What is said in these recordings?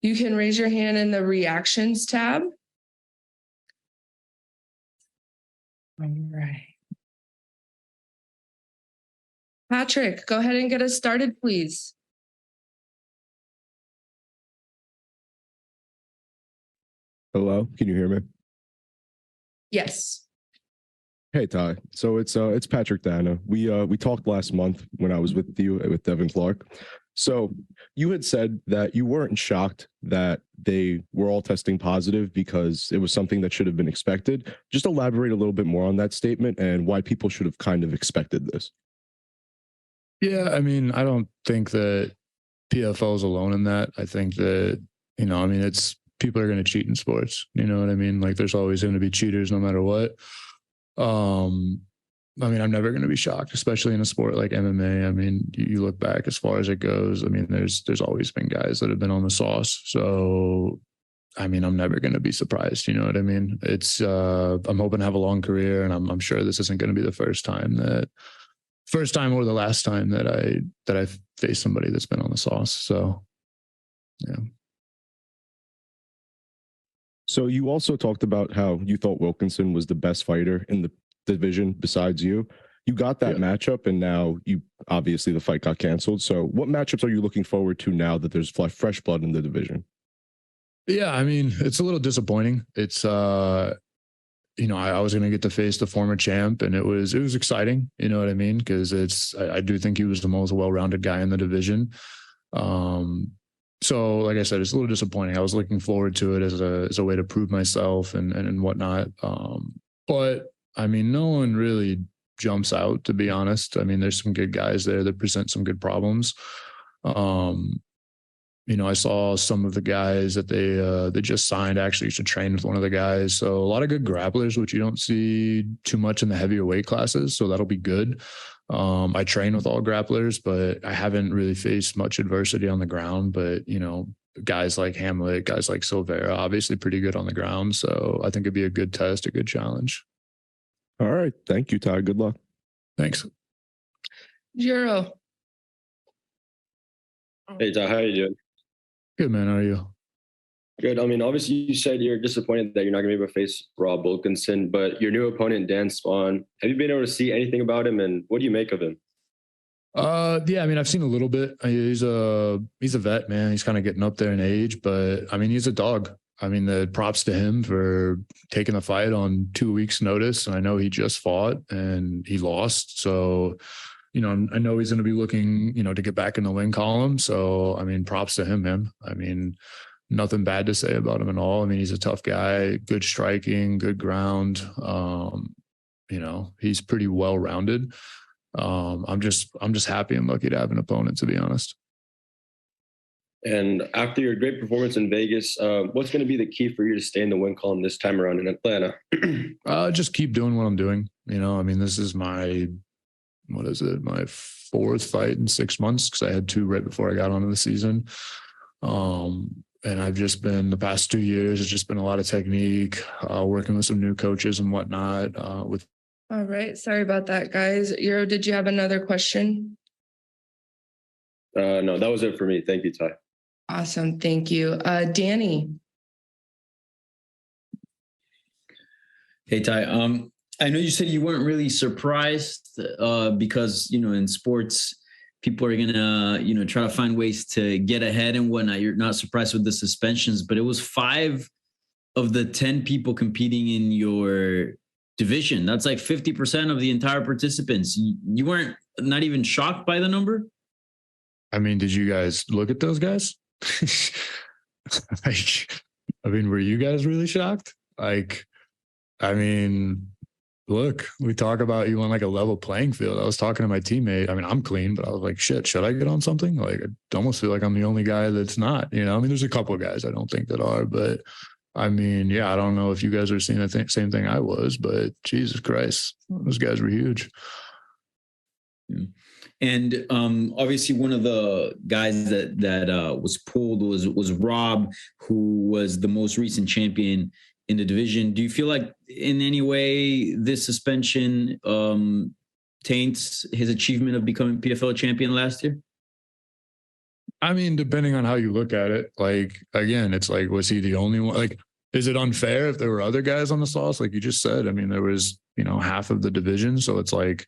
You can raise your hand in the reactions tab. All right. Patrick, go ahead and get us started, please. Hello, can you hear me? Yes. Hey Ty, so it's Patrick Dana. We talked last month when I was with you with Devin Clark. So you had said that you weren't shocked that they were all testing positive because it was something that should have been expected. Just elaborate a little bit more on that statement and why people should have kind of expected this. Yeah, I mean, I don't think that PFL is alone in that. I think that, it's people are going to cheat in sports. You know what I mean? Like there's always going to be cheaters no matter what. I'm never going to be shocked, especially in a sport like MMA. I mean, you look back as far as it goes. I mean, there's always been guys that have been on the sauce. So, I'm never going to be surprised. You know what I mean? It's, I'm hoping to have a long career, and I'm sure this isn't going to be the first time or the last time that I faced somebody that's been on the sauce. So, yeah. So you also talked about how you thought Wilkinson was the best fighter in the division besides you. You got that matchup, and now obviously the fight got canceled. So what matchups are you looking forward to now that there's fresh blood in the division? Yeah, I mean, it's a little disappointing. It's I was going to get to face the former champ, and it was exciting. You know what I mean? Because I do think he was the most well-rounded guy in the division. So like I said, it's a little disappointing. I was looking forward to it as a way to prove myself and whatnot. But I mean, no one really jumps out, to be honest. I mean, there's some good guys there that present some good problems. I saw some of the guys that they just signed actually used to train with one of the guys. So a lot of good grapplers, which you don't see too much in the heavier weight classes. So that'll be good. I train with all grapplers, but I haven't really faced much adversity on the ground. But, guys like Hamlet, guys like Silvera, obviously pretty good on the ground. So I think it'd be a good test, a good challenge. All right. Thank you, Ty. Good luck. Thanks. Jiro. Hey, Ty, how are you doing? Good, man. How are you? Good. I mean, obviously you said you're disappointed that you're not going to be able to face Rob Wilkinson, but your new opponent, Dan Spawn, have you been able to see anything about him, and what do you make of him? Yeah, I mean, I've seen a little bit. He's a vet, man. He's kind of getting up there in age, but I mean, he's a dog. I mean, the props to him for taking the fight on 2 weeks' notice. And I know he just fought and he lost. So, I know he's going to be looking, to get back in the win column. So, I mean, props to him, man. I mean, nothing bad to say about him at all. I mean, he's a tough guy, good striking, good ground. He's pretty well-rounded. I'm just happy and lucky to have an opponent, to be honest. And after your great performance in Vegas, what's going to be the key for you to stay in the win column this time around in Atlanta? Just keep doing what I'm doing. I mean, this is my 4th fight in 6 months, because I had 2 right before I got onto the season. And I've just been, the past 2 years, it's just been a lot of technique, working with some new coaches and whatnot. All right. Sorry about that, guys. Euro, did you have another question? No, that was it for me. Thank you, Ty. Awesome. Thank you. Danny. Hey, Ty. I know you said you weren't really surprised because, in sports, people are going to, try to find ways to get ahead and whatnot. You're not surprised with the suspensions, but it was 5 of the 10 people competing in your division. That's like 50% of the entire participants. You weren't not even shocked by the number? I mean, did you guys look at those guys? Were you guys really shocked? Look, we talk about you on like a level playing field. I was talking to my teammate. I mean, I'm clean, but I was like, shit, should I get on something? Like, I almost feel like I'm the only guy that's not, there's a couple of guys I don't think that are, but I mean, yeah, I don't know if you guys are seeing the same thing I was, but Jesus Christ, those guys were huge. Yeah. And obviously, one of the guys that was pulled was Rob, who was the most recent champion in the division. Do you feel like in any way this suspension taints his achievement of becoming PFL champion last year? I mean, depending on how you look at it, like, again, it's like, was he the only one? Like, is it unfair if there were other guys on the sauce? Like you just said, I mean, there was, half of the division. So it's like,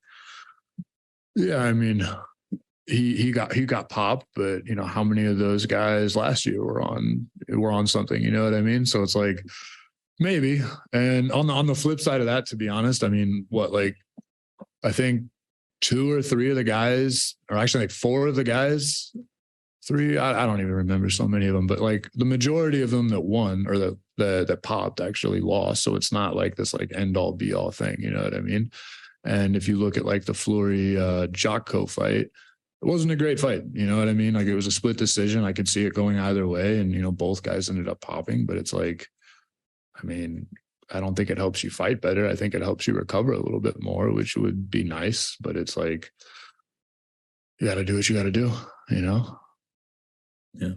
yeah, I mean, he got popped, but how many of those guys last year were on something, you know what I mean? So it's like, maybe. And on the flip side of that, to be honest, I mean, I think 2 or 3 of the guys, or actually like 4 of the guys, 3, I don't even remember so many of them, but like the majority of them that won or that popped actually lost. So it's not like this like end all be all thing, you know what I mean? And if you look at like the Fleury Jocko fight, it wasn't a great fight, you know what I mean? Like it was a split decision. I could see it going either way, and both guys ended up popping, but it's like, I mean, I don't think it helps you fight better. I think it helps you recover a little bit more, which would be nice, but it's like, you got to do what you got to do, Yeah.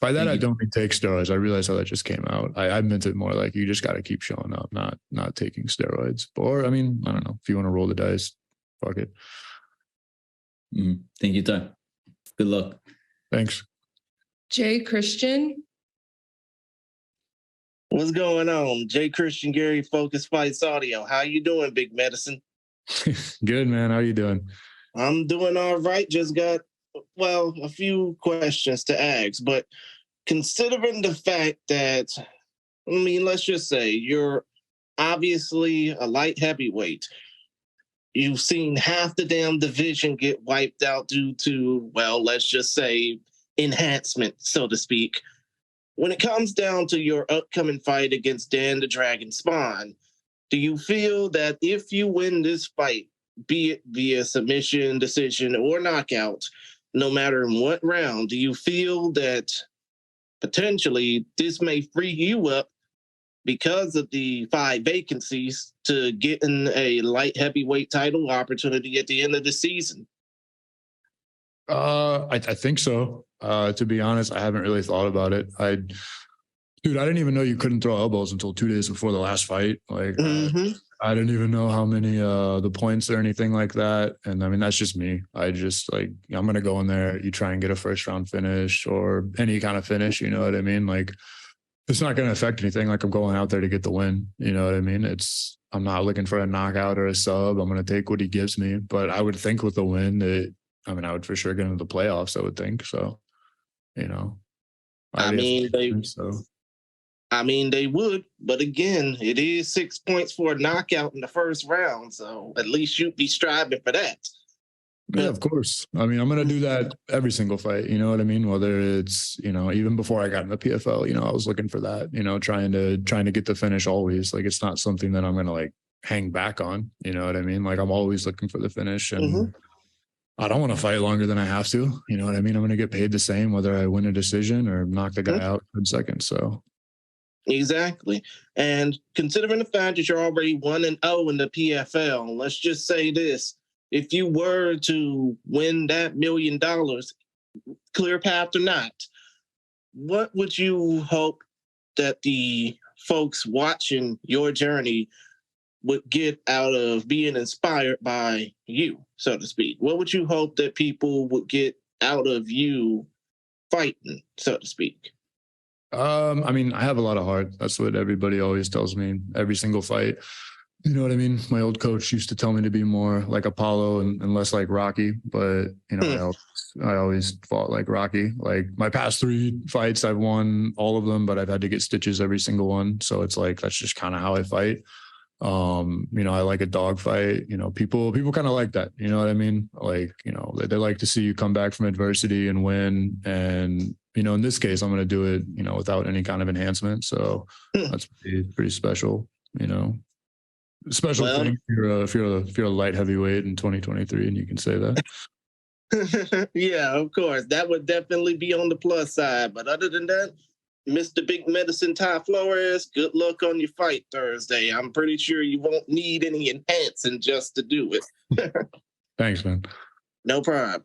By that, I don't mean take steroids. I realize how that just came out. I meant it more like you just got to keep showing up, not taking steroids. Or, I mean, I don't know. If you want to roll the dice, fuck it. Thank you, Ty. Good luck. Thanks. Jay Christian. What's going on? Jay Christian, Gary, Focus Fights Audio. How you doing, Big Medicine? Good, man. How you doing? I'm doing all right. Just got, a few questions to ask. But considering the fact that, let's just say you're obviously a light heavyweight. You've seen half the damn division get wiped out due to, let's just say enhancement, so to speak. When it comes down to your upcoming fight against Dan the Dragon Spawn, do you feel that if you win this fight, be it via submission, decision, or knockout, no matter in what round, do you feel that potentially this may free you up because of the 5 vacancies to get in a light heavyweight title opportunity at the end of the season? I think so. To be honest, I haven't really thought about it. Dude, I didn't even know you couldn't throw elbows until 2 days before the last fight. Like, I didn't even know how many the points or anything like that. And I mean, that's just me. I just like, I'm gonna go in there. You try and get a first round finish or any kind of finish. You know what I mean? Like, it's not gonna affect anything. Like, I'm going out there to get the win. You know what I mean? I'm not looking for a knockout or a sub. I'm gonna take what he gives me. But I would think with the win that, I would for sure get into the playoffs, I would think. So, they would, but again, it is 6 points for a knockout in the first round, so at least you'd be striving for that. Yeah, of course. I mean, I'm going to do that every single fight, you know what I mean? Whether it's, even before I got in the PFL, I was looking for that, trying to get the finish always. Like, it's not something that I'm going to like hang back on, you know what I mean? Like, I'm always looking for the finish, and I don't want to fight longer than I have to, you know what I mean? I'm going to get paid the same whether I win a decision or knock the guy out in seconds. So exactly. And considering the fact that you're already 1-0 in the PFL, let's just say this. If you were to win that $1 million, clear path or not, what would you hope that the folks watching your journey would get out of being inspired by you, so to speak? What would you hope that people would get out of you fighting, so to speak? I have a lot of heart. That's what everybody always tells me every single fight. You know what I mean? My old coach used to tell me to be more like Apollo and less like Rocky, but I always fought like Rocky. Like, my past 3 fights, I've won all of them, but I've had to get stitches every single one. So it's like, that's just kind of how I fight. I like a dog fight. People kind of like that. You know what I mean? Like, they like to see you come back from adversity and win. And, in this case, I'm going to do it, without any kind of enhancement. So that's pretty special, Special thing if you're a light heavyweight in 2023, and you can say that. Yeah, of course. That would definitely be on the plus side. But other than that, Mr. Big Medicine Ty Flores, good luck on your fight Thursday. I'm pretty sure you won't need any enhancing just to do it. Thanks, man. No problem.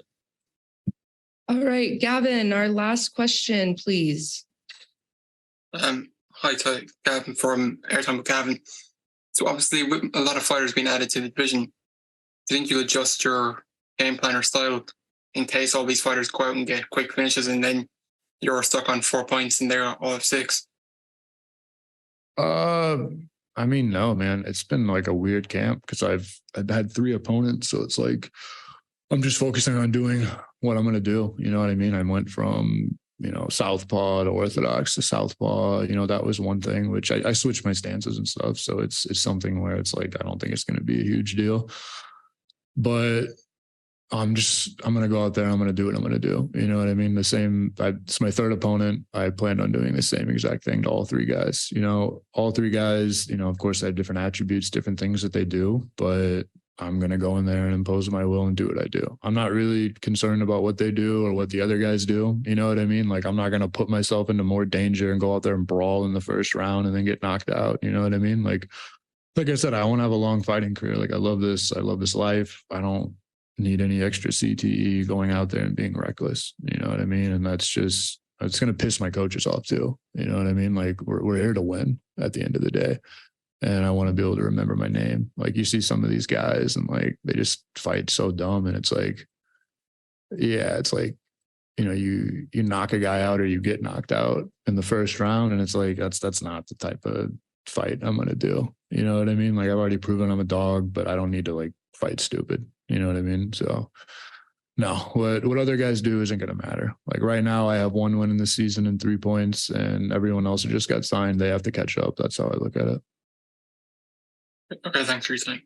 All right, Gavin, our last question, please. Hi, Ty. Gavin from Airtime with Gavin. So obviously, with a lot of fighters being added to the division, do you think you'll adjust your game plan or style in case all these fighters go out and get quick finishes and then you're stuck on 4 points and they're all of 6? I mean, no, man. It's been like a weird camp because I've had 3 opponents, so it's like I'm just focusing on doing what I'm gonna do. You know what I mean? I went from southpaw to orthodox to southpaw. That was one thing which I switched my stances and stuff. So it's something where it's like I don't think it's gonna be a huge deal, but I'm going to go out there. I'm going to do what I'm going to do. You know what I mean? It's my 3rd opponent. I planned on doing the same exact thing to all 3 guys. All 3 guys, of course, they have different attributes, different things that they do, but I'm going to go in there and impose my will and do what I do. I'm not really concerned about what they do or what the other guys do. You know what I mean? Like, I'm not going to put myself into more danger and go out there and brawl in the first round and then get knocked out. You know what I mean? Like I said, I want to have a long fighting career. Like, I love this life. I don't need any extra CTE going out there and being reckless. You know what I mean? And it's going to piss my coaches off too. You know what I mean? Like, we're here to win at the end of the day. And I want to be able to remember my name. Like, you see some of these guys and like, they just fight so dumb. And it's like, yeah, it's like, you knock a guy out or you get knocked out in the first round. And it's like, that's not the type of fight I'm going to do. You know what I mean? Like, I've already proven I'm a dog, but I don't need to like fight stupid. You know what I mean? So no, what other guys do isn't going to matter. Like, right now I have 1 win in the season and 3 points, and everyone else who just got signed, they have to catch up. That's how I look at it. Okay, thanks for your time.